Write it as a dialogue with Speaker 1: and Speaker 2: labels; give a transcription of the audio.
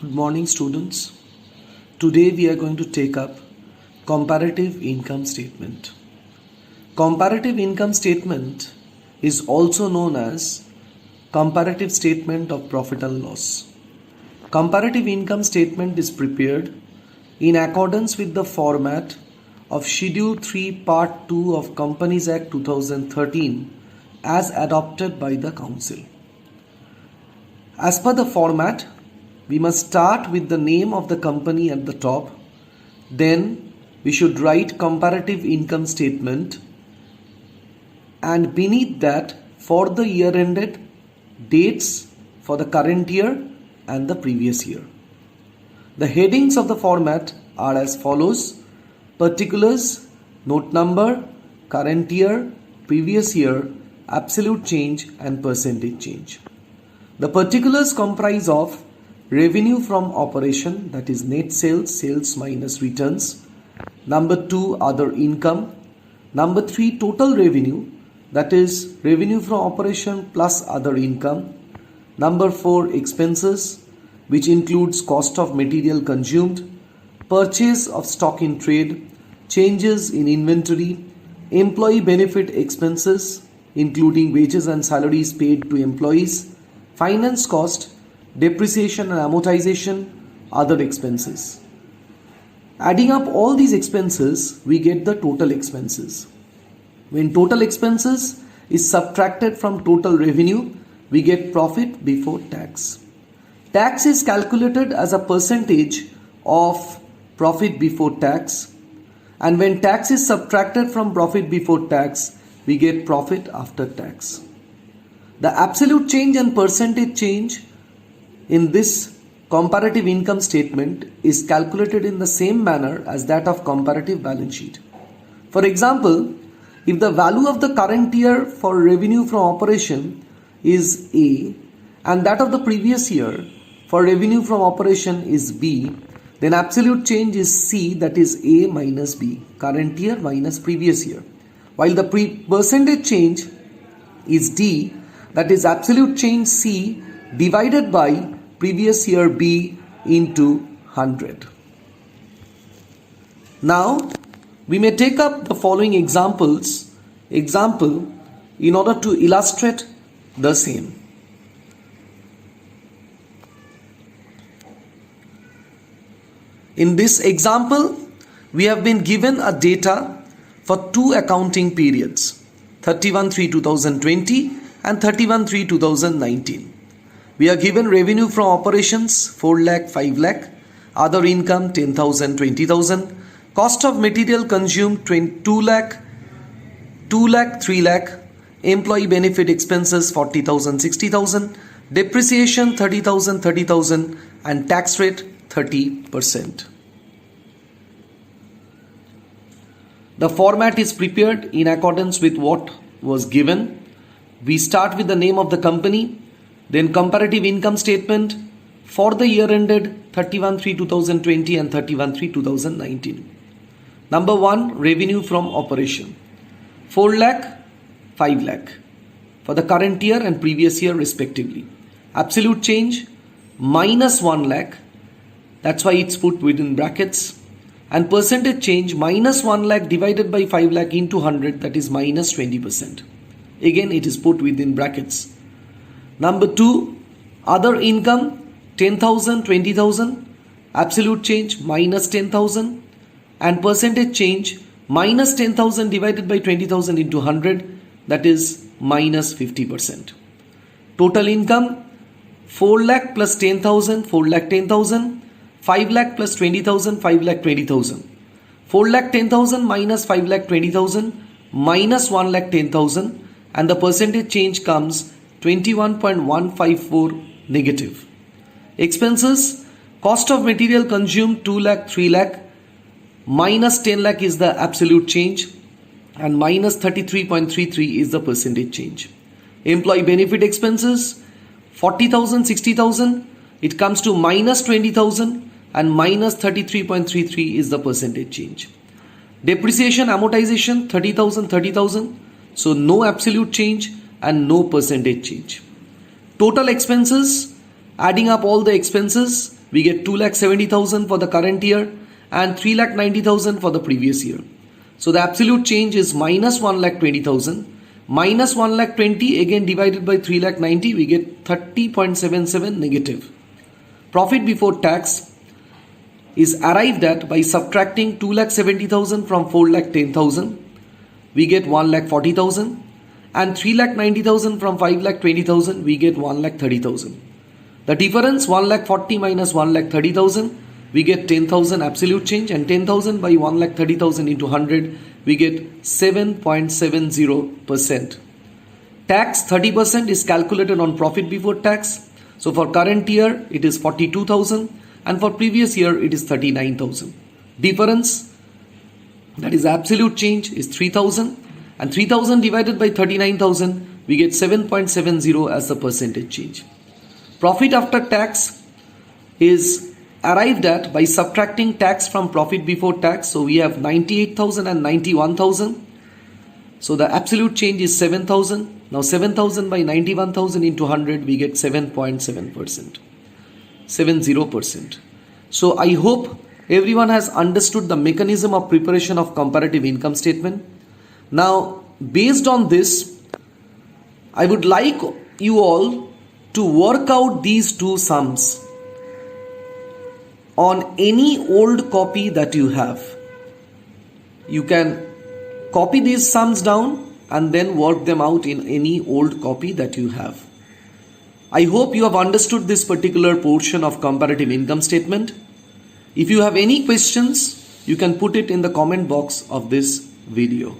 Speaker 1: Good morning, students. Today we are going to take up comparative income statement. Comparative income statement is also known as comparative statement of profit and loss. Comparative income statement is prepared in accordance with the format of Schedule 3 Part 2 of Companies Act 2013 as adopted by the Council. As per the format, we must start with the name of the company at the top. Then we should write comparative income statement, and beneath that for the year ended, dates for the current year and the previous year. The headings of the format are as follows: particulars, note number, current year, previous year, absolute change and percentage change. The particulars comprise of revenue from operation, that is net sales, sales minus returns. Number 2, other income. Number 3, total revenue, that is revenue from operation plus other income. Number 4, expenses, which includes cost of material consumed, purchase of stock in trade, changes in inventory, employee benefit expenses, including wages and salaries paid to employees, finance cost, depreciation and amortization, other expenses. Adding up all these expenses, we get the total expenses. When total expenses is subtracted from total revenue, we get profit before tax. Tax is calculated as a percentage of profit before tax, and when tax is subtracted from profit before tax, we get profit after tax. The absolute change and percentage change in this comparative income statement is calculated in the same manner as that of comparative balance sheet. For example, if the value of the current year for revenue from operation is A and that of the previous year for revenue from operation is B, then absolute change is C, that is A minus B, current year minus previous year. While the percentage change is D, that is absolute change C divided by previous year B into 100. Now we may take up the following example in order to illustrate the same. In this example, we have been given a data for two accounting periods, 31/3/2020 and 31/3/2019. We are given revenue from operations 4 lakh, 5 lakh, other income 10,000, 20,000, cost of material consumed 2 lakh, 2 lakh, 3 lakh, employee benefit expenses 40,000, 60,000, depreciation 30,000, 30,000, and tax rate 30%. The format is prepared in accordance with what was given. We start with the name of the company, then comparative income statement for the year ended 31/3/2020 and 31/3/2019. Number 1, revenue from operation 4 lakh, 5 lakh for the current year and previous year respectively. Absolute change minus 1 lakh, that's why it's put within brackets, and percentage change minus 1 lakh divided by 5 lakh into 100, that is minus 20%. Again it is put within brackets. Number 2, other income 10,000, 20,000, absolute change minus 10,000, and percentage change minus 10,000 divided by 20,000 into 100, that is minus 50%. Total income 4 lakh plus 10,000, 4 lakh 10,000, 5 lakh plus 20,000, 5 lakh 20,000. 4 lakh 10,000 minus 5 lakh 20,000 minus 1 lakh 10,000, and the percentage change comes 21.154 negative. Expenses, cost of material consumed 2 lakh, 3 lakh, minus 10 lakh is the absolute change, and minus 33.33 is the percentage change. Employee benefit expenses 40,000, 60,000, it comes to minus 20,000, and minus 33.33 is the percentage change. Depreciation amortization 30,000, 30,000, so no absolute change and no percentage change. Total expenses, adding up all the expenses, we get 2,70,000 for the current year and 3,90,000 for the previous year. So the absolute change is minus 1,20,000. Minus 1,20,000 again divided by 3,90,000, we get 30.77 negative. Profit before tax is arrived at by subtracting 2,70,000 from 4,10,000. We get 1,40,000, and 3,90,000 from 5,20,000, we get 1,30,000. The difference 1,40,000 minus 1,30,000, we get 10,000 absolute change, and 10,000 by 1,30,000 into 100, we get 7.70%. Tax 30% is calculated on profit before tax. So for current year it is 42,000 and for previous year it is 39,000. Difference, that is absolute change, is 3,000, and 3,000 divided by 39,000, we get 7.70 as the percentage change. Profit after tax is arrived at by subtracting tax from profit before tax. So we have 98,000 and 91,000. So the absolute change is 7,000. Now 7,000 by 91,000 into 100, we get 7.7%. 70%. So I hope everyone has understood the mechanism of preparation of comparative income statement. Now, based on this, I would like you all to work out these two sums on any old copy that you have. You can copy these sums down and then work them out in any old copy that you have. I hope you have understood this particular portion of comparative income statement. If you have any questions, you can put it in the comment box of this video.